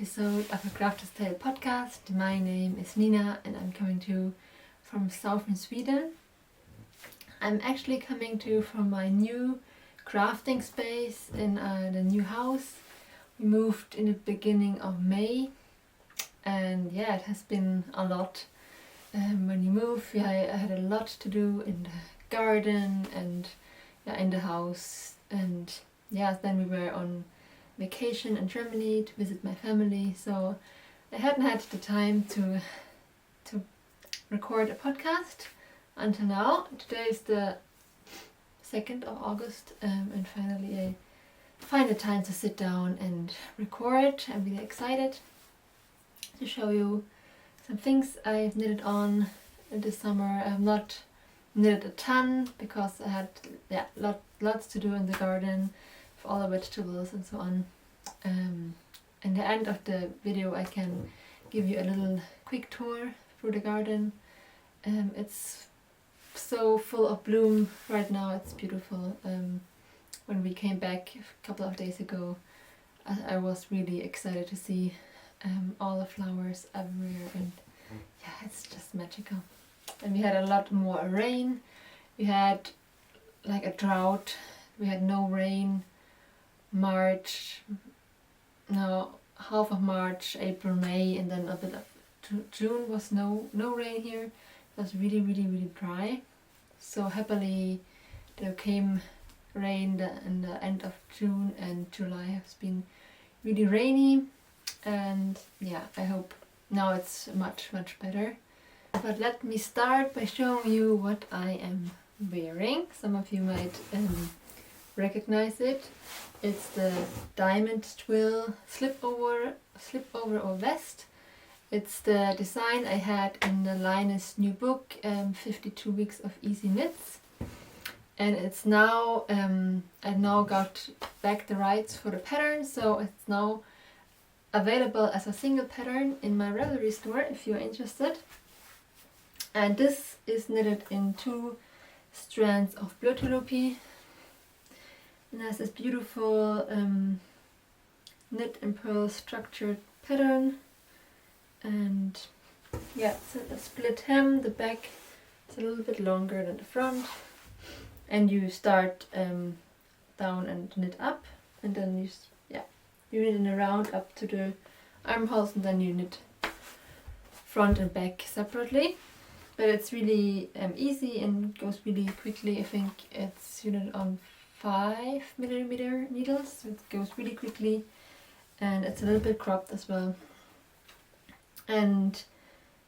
episode of the Crafterstale podcast. My name is Nina and I'm coming to you from southern Sweden. I'm actually coming to you from my new crafting space in the new house. We moved in the beginning of May and yeah, it has been a lot. When you move, I had a lot to do in the garden and in the house, and then we were on vacation in Germany to visit my family, so I hadn't had the time to record a podcast until now. Today is the 2nd of August and finally I find the time to sit down and record. I'm really excited to show you some things I've knitted on this summer. I have not knitted a ton because I had lots to do in the garden with all the vegetables and so on. In the end of the video I can give you a little quick tour through the garden. It's so full of bloom right now, it's beautiful. When we came back a couple of days ago, I was really excited to see all the flowers everywhere, and yeah, it's just magical. And we had a lot more rain. We had like a drought. We had no rain half of March, April, May, and then a bit of June was no rain here. It was really dry. So happily there came rain in the end of June, and July has been really rainy, and yeah, I hope now it's much better. But let me start by showing you what I am wearing. Some of you might recognize it. It's the diamond twill slip over or vest. It's the design I had in the Linus new book, 52 Weeks of Easy Knits. And it's now, I now got back the rights for the pattern, so it's now available as a single pattern in my Ravelry store if you're interested. And this is knitted in 2 strands of Blötelupi. And has this beautiful knit and purl structured pattern. And yeah, it's a split hem. The back is a little bit longer than the front. And you start down and knit up, and then you knit in a round up to the armholes, and then you knit front and back separately. But it's really easy and goes really quickly. I think it's knitted on 5mm needles, so it goes really quickly, and it's a little bit cropped as well. And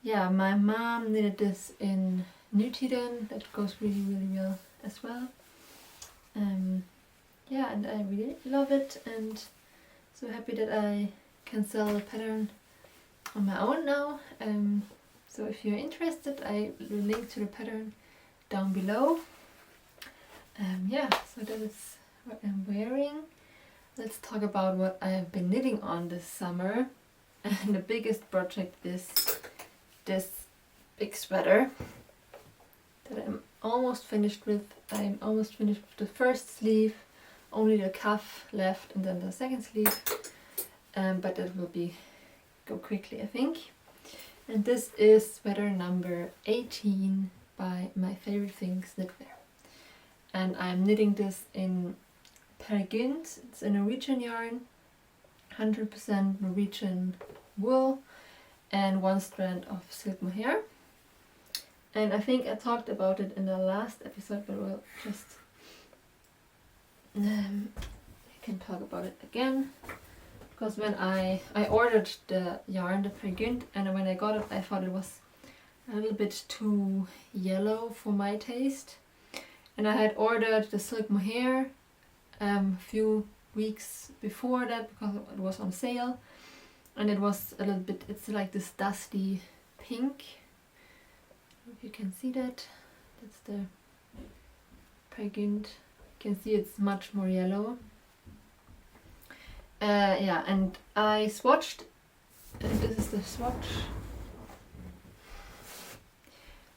yeah, my mom knitted this in Nutiden. That goes really well as well. And I really love it, and so happy that I can sell the pattern on my own now. So if you're interested, I will link to the pattern down below. So that is what I'm wearing. Let's talk about what I have been knitting on this summer. And the biggest project is this big sweater that I'm almost finished with. I'm almost finished with the first sleeve, only the cuff left, and then the second sleeve. But that will go quickly, I think. And this is sweater number 18 by My Favorite Things Knitwear. And I'm knitting this in Peer Gynt. It's a Norwegian yarn, 100% Norwegian wool, and 1 strand of silk mohair. And I think I talked about it in the last episode, but we'll just I can talk about it again. Because when I ordered the yarn, the Peer Gynt, and when I got it, I thought it was a little bit too yellow for my taste. And I had ordered the silk mohair a few weeks before that because it was on sale. And it was a little bit, it's like this dusty pink. I hope you can see that. That's the Peer Gynt. You can see it's much more yellow. And I swatched, and this is the swatch,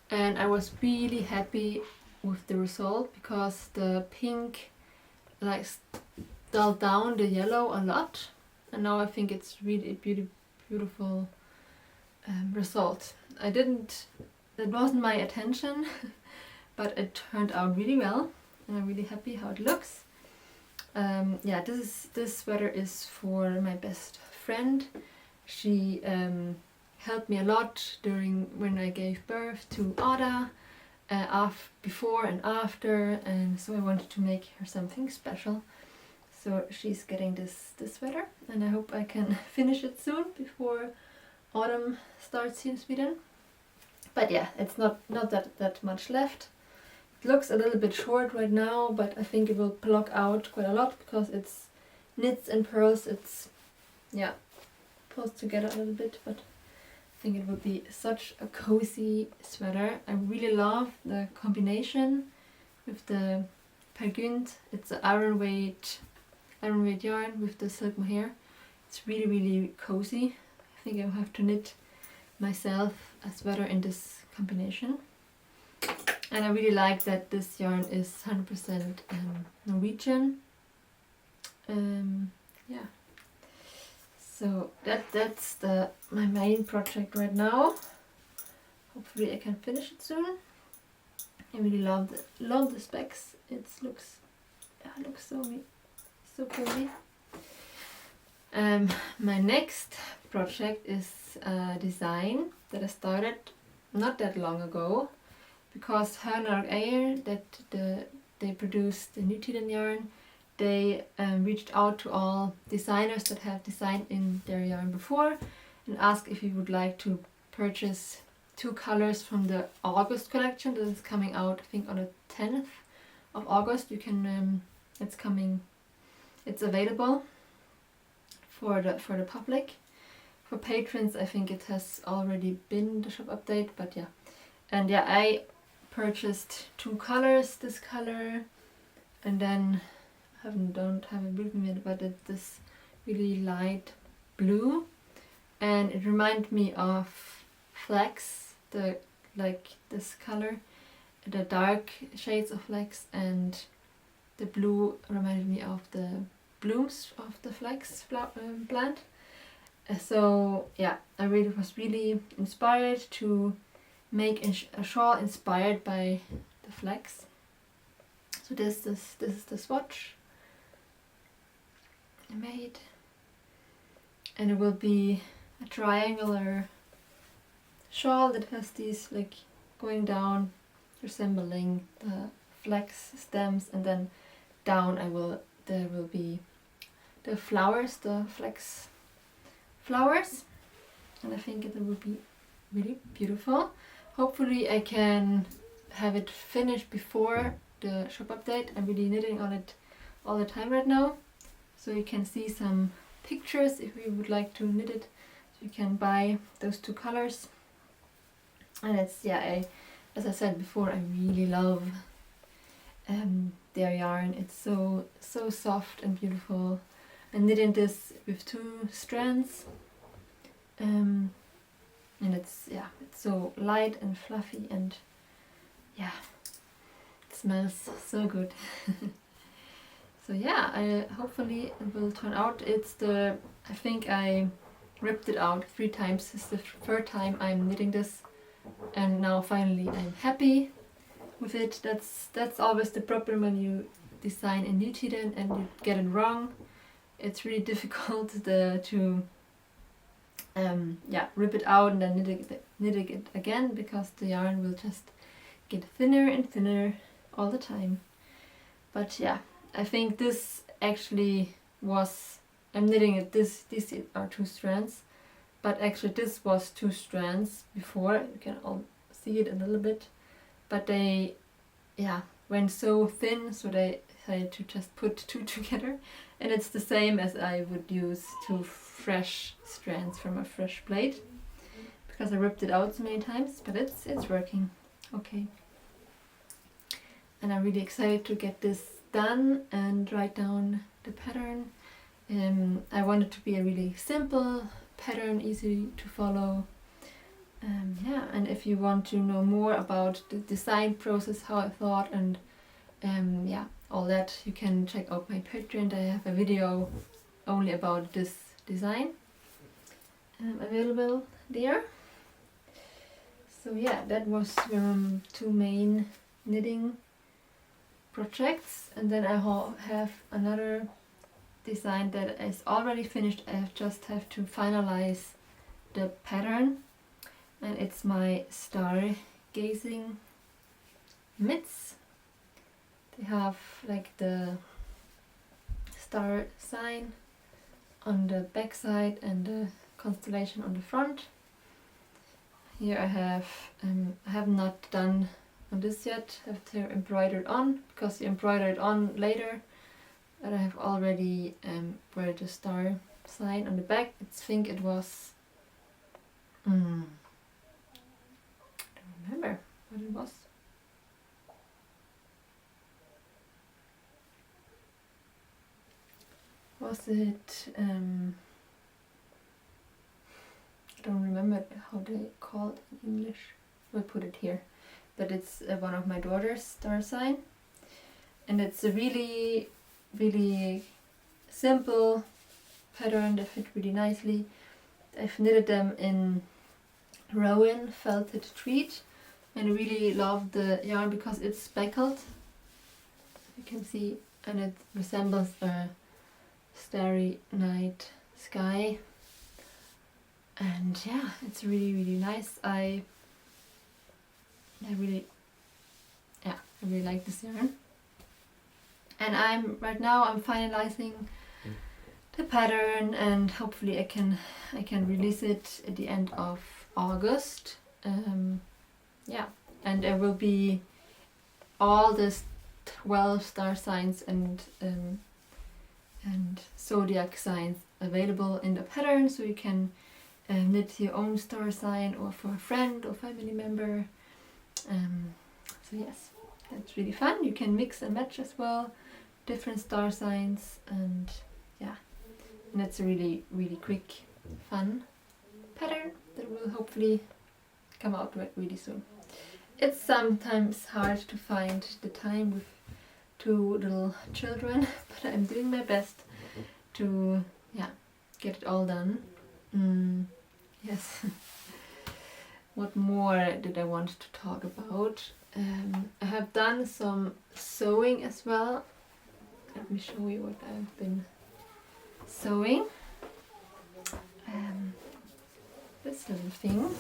and I was really happy with the result because the pink like dulled down the yellow a lot, and now I think it's really a beautiful result. It wasn't my intention, but it turned out really well, and I'm really happy how it looks. Yeah, this sweater is for my best friend. She helped me a lot during when I gave birth to Ada, before and after, and so I wanted to make her something special. So she's getting this sweater, and I hope I can finish it soon before autumn starts here in Sweden. But yeah, it's not that much left. It looks a little bit short right now, but I think it will block out quite a lot because it's knits and pearls. It's, yeah, pulls together a little bit, but I think it would be such a cozy sweater. I really love the combination with the pergynt. It's an iron weight yarn with the silk mohair. It's really cozy. I think I'll have to knit myself a sweater in this combination. And I really like that this yarn is 100% Norwegian. Yeah. So that's my main project right now. Hopefully I can finish it soon. I really love the specs. It looks so cozy. My next project is a design that I started not that long ago, because Hörner Air, that they produced the Nutiden yarn, they reached out to all designers that have designed in their yarn before and asked if you would like to purchase 2 colors from the August collection that is coming out, I think, on the 10th of August. You can it's available for the public. For patrons, I think it has already been the shop update, but yeah. And yeah, I purchased 2 colors, this color, and then don't have it with me, but it's this really light blue, and it reminded me of flax, this color, the dark shades of flax, and the blue reminded me of the blooms of the flax plant. So yeah, I was really inspired to make a shawl inspired by the flax. So this is the swatch I made, and it will be a triangular shawl that has these like going down, resembling the flax stems, and then down there will be the flowers, the flax flowers, and I think it will be really beautiful. Hopefully I can have it finished before the shop update. I'm really knitting on it all the time right now, so you can see some pictures if you would like to knit it. So you can buy those 2 colors, and it's, yeah, as I said before, I really love their yarn. It's so soft and beautiful. I'm knitting this with 2 strands, and it's so light and fluffy, and yeah, it smells so good. So yeah, hopefully it will turn out. I think I ripped it out 3 times. It's the 3rd time I'm knitting this, and now finally I'm happy with it. That's always the problem when you design in Nutiden and you get it wrong. It's really difficult to rip it out and then knitting it again, because the yarn will just get thinner and thinner all the time. But yeah, I think this actually was, I'm knitting it, these are 2 strands, but actually this was 2 strands before. You can all see it a little bit, but they went so thin, so they decided to just put 2 together, and it's the same as I would use 2 fresh strands from a fresh blade, because I ripped it out so many times, but it's working okay. And I'm really excited to get this done and write down the pattern. I want it to be a really simple pattern, easy to follow. And if you want to know more about the design process, how I thought, and all that, you can check out my Patreon. I have a video only about this design available there. So yeah, that was two main knitting projects, and then I have another design that is already finished. I just have to finalize the pattern, and it's my Stargazing mitts. They have like the star sign on the back side and the constellation on the front. Here I have not done on this yet. I have to embroider it on, because you embroider it on later. But I have already embroidered the star sign on the back. I think it was I don't remember what it was. Was it I don't remember how they call it in English. We'll put it here. But it's one of my daughter's star sign, and it's a really simple pattern that fit really nicely. I've knitted them in Rowan felted tweed, and I really love the yarn because it's speckled. You can see, and it resembles a starry night sky. And yeah, it's really nice. I really like this yarn. And I'm finalizing the pattern, and hopefully I can release it at the end of August. Yeah, and there will be all this 12 star signs and zodiac signs available in the pattern, so you can knit your own star sign, or for a friend or family member. So yes, that's really fun. You can mix and match as well, different star signs, and yeah, and it's a really quick, fun pattern that will hopefully come out really soon. It's sometimes hard to find the time with 2 little children, but I'm doing my best to get it all done. Yes. What more did I want to talk about? I have done some sewing as well. Let me show you what I've been sewing. This little thing.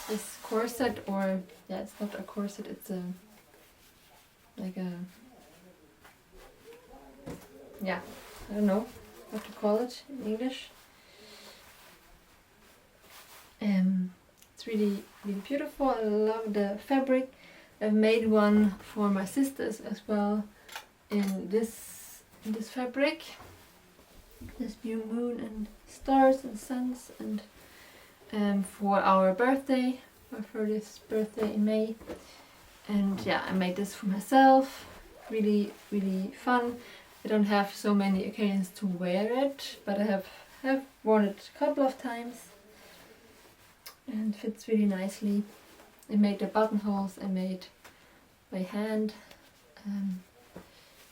This corset, or it's not a corset, it's a I don't know what to call it in English. It's really beautiful. I love the fabric. I've made one for my sisters as well in this fabric. This new moon and stars and suns, and for our birthday, our 30th birthday in May. And yeah, I made this for myself. Really fun. I don't have so many occasions to wear it, but I have worn it a couple of times, and fits really nicely. I made the buttonholes I made by hand.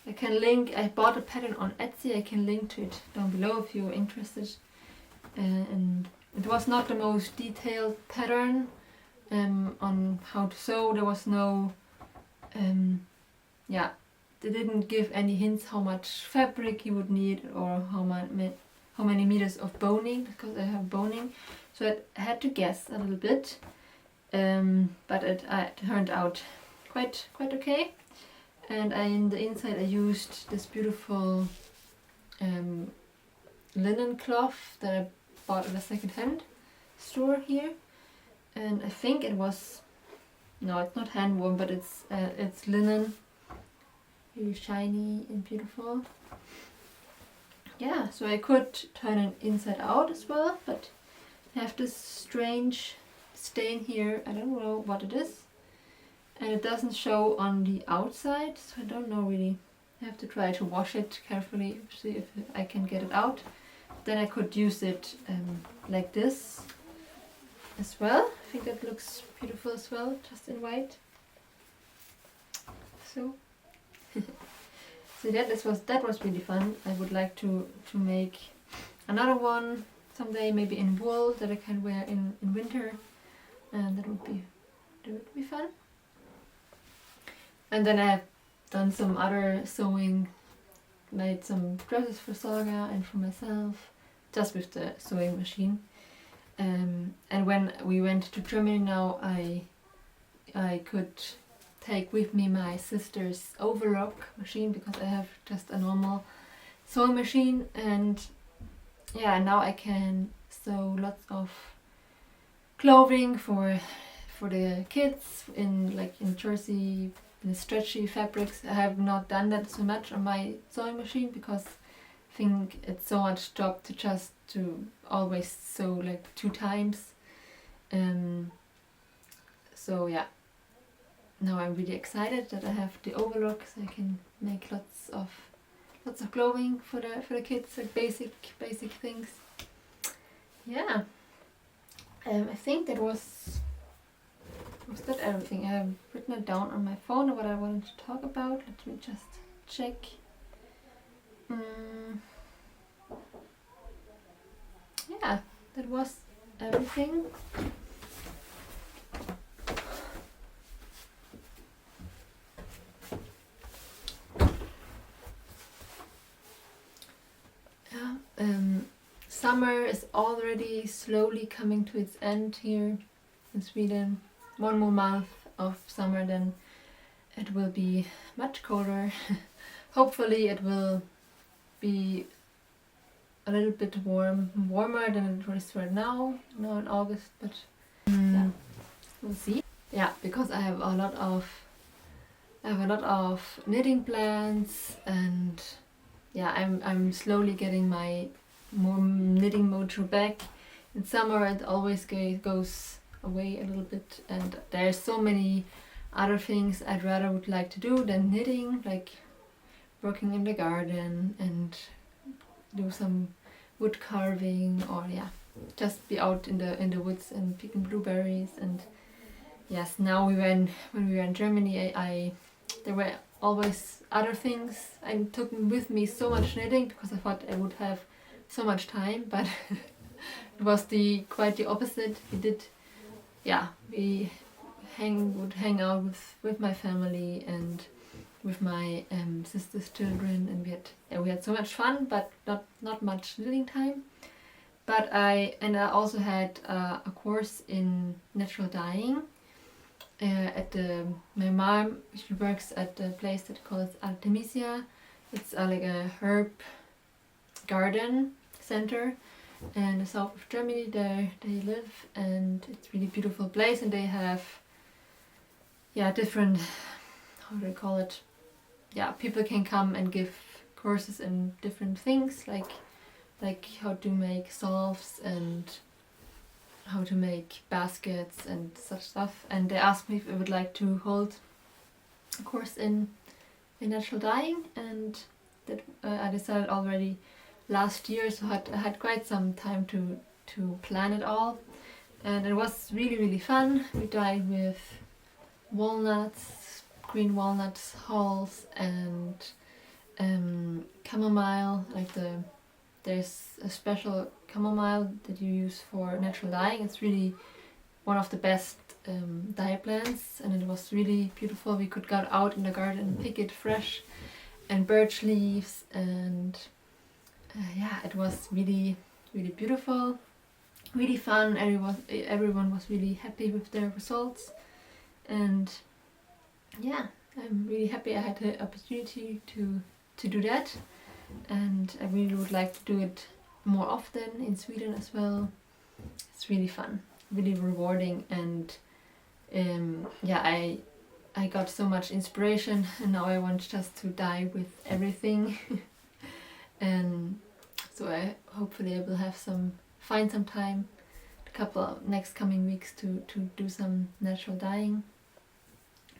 I can link, I bought a pattern on Etsy, I can link to it down below if you're interested. And it was not the most detailed pattern on how to sew. There was no, they didn't give any hints how much fabric you would need, or how many meters of boning, because I have boning. So I had to guess a little bit, but it turned out quite okay. And in the inside I used this beautiful linen cloth that I bought at a second-hand store here, and I think it was, no, it's not hand woven, but it's linen, really shiny and beautiful. Yeah, so I could turn it inside out as well, but I have this strange stain here. I don't know what it is, and it doesn't show on the outside, so I don't know really. I have to try to wash it carefully, see if I can get it out. Then I could use it like this as well. I think that looks beautiful as well, just in white. So So that was really fun. I would like to make another one someday, maybe in wool that I can wear in winter, and that would be fun. And then I have done some other sewing, made some dresses for Saga and for myself, just with the sewing machine. And when we went to Germany now, I could take with me my sister's overlock machine because I have just a normal sewing machine, and yeah, now I can sew lots of clothing for the kids in jersey, in stretchy fabrics. I have not done that so much on my sewing machine because I think it's so much job to always sew like 2 times. So yeah, now I'm really excited that I have the overlock, so I can make lots of clothing for the kids, like basic things. Yeah, I think that was that everything. I have written it down on my phone what I wanted to talk about. Let me just check. Yeah, that was everything. Summer is already slowly coming to its end here in Sweden. 1 more month of summer, then it will be much colder. Hopefully it will be a little bit warmer than it is right now in August, but yeah, we'll see. Yeah, because I have a lot of knitting plans, and yeah, I'm slowly getting my more knitting mojo back. In summer it always goes away a little bit, and there's so many other things I'd rather would like to do than knitting, like working in the garden and do some wood carving, or yeah, just be out in the woods and picking blueberries. And yes, now when we were in Germany, there were always other things. I took with me so much knitting because I thought I would have so much time, but it was quite the opposite. We would hang out with my family and with my sister's children, and we had so much fun, but not much knitting time. But I also had a course in natural dyeing my mom, she works at a place that calls Artemisia. It's like a herb garden center in the south of Germany. There they live, and it's a really beautiful place, and they have different, how do I call it, people can come and give courses in different things, like how to make salves and how to make baskets and such stuff. And they asked me if I would like to hold a course in natural dyeing, and that I decided already last year, so I had quite some time to plan it all, and it was really fun. We dyed with walnuts, green walnuts, hulls, and chamomile. There's a special chamomile that you use for natural dyeing. It's really one of the best dye plants, and it was really beautiful. We could go out in the garden and pick it fresh, and birch leaves, and it was really beautiful, really fun. Everyone was really happy with their results, and I'm really happy I had the opportunity to do that, and I really would like to do it more often in Sweden as well. It's really fun, really rewarding, and I got so much inspiration, and now I want just to dye with everything. And so hopefully I will have find some time, next coming weeks to do some natural dyeing,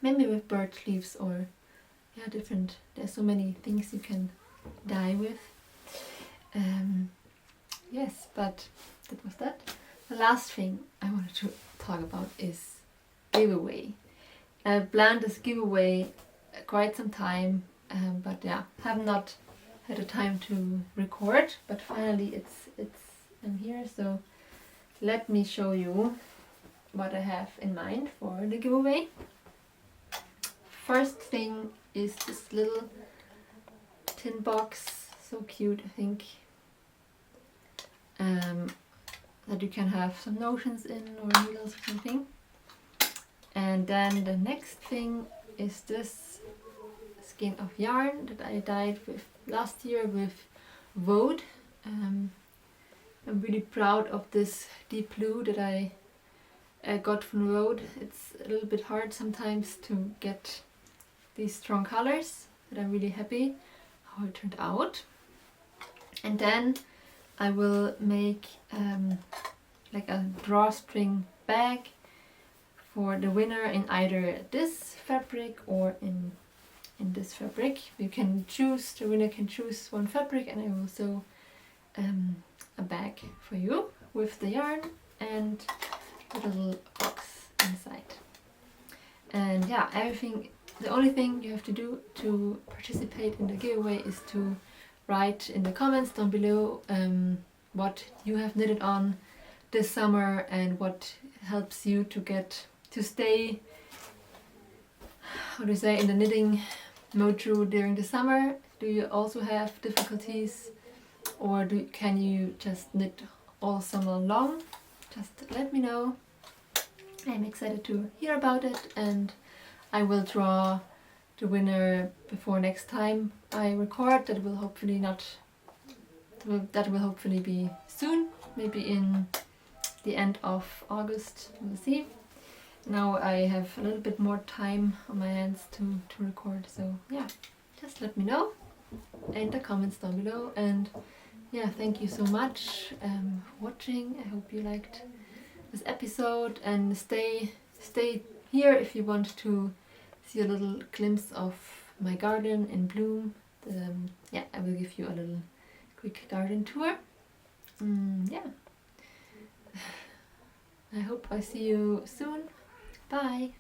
maybe with birch leaves or different. There's so many things you can dye with. Yes, but that was that. The last thing I wanted to talk about is giveaway. I planned this giveaway quite some time, but yeah, have not had a time to record, but finally it's I'm here. So let me show you what I have in mind for the giveaway. First thing is this little tin box, so cute, I think, that you can have some notions in or needles or something. And then the next thing is this skein of yarn that I dyed with last year with Woad. I'm really proud of this deep blue that I got from Woad. It's a little bit hard sometimes to get these strong colors, but I'm really happy how it turned out. And then I will make like a drawstring bag for the winner in either this fabric or in this fabric. You can choose, the winner can choose one fabric, and I will sew a bag for you with the yarn and a little box inside. And yeah, everything, the only thing you have to do to participate in the giveaway is to write in the comments down below what you have knitted on this summer and what helps you to stay, how do you say, in the knitting mode through during the summer. Do you also have difficulties, or can you just knit all summer long? Just let me know. I'm excited to hear about it, and I will draw the winner before next time I record. That will hopefully be soon, maybe in the end of August. We'll see. Now I have a little bit more time on my hands to record, so yeah, just let me know in the comments down below. And yeah, thank you so much for watching. I hope you liked this episode, and stay here if you want to see a little glimpse of my garden in bloom. Yeah, I will give you a little quick garden tour. Yeah, I hope I see you soon. Bye!